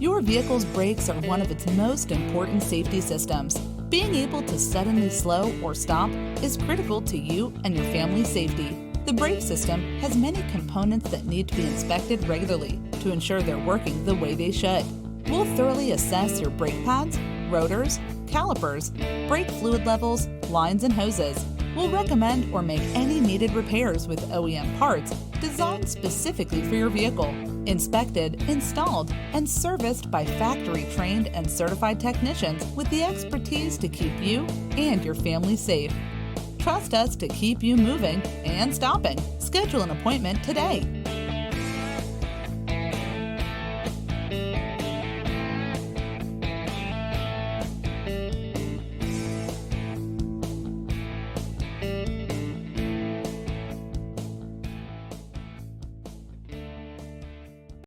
Your vehicle's brakes are one of its most important safety systems. Being able to suddenly slow or stop is critical to you and your family's safety. The brake system has many components that need to be inspected regularly to ensure they're working the way they should. We'll thoroughly assess your brake pads, rotors, calipers, brake fluid levels, lines, and hoses. We'll recommend or make any needed repairs with OEM parts designed specifically for your vehicle, inspected, installed, and serviced by factory-trained and certified technicians with the expertise to keep you and your family safe. Trust us to keep you moving and stopping. Schedule an appointment today.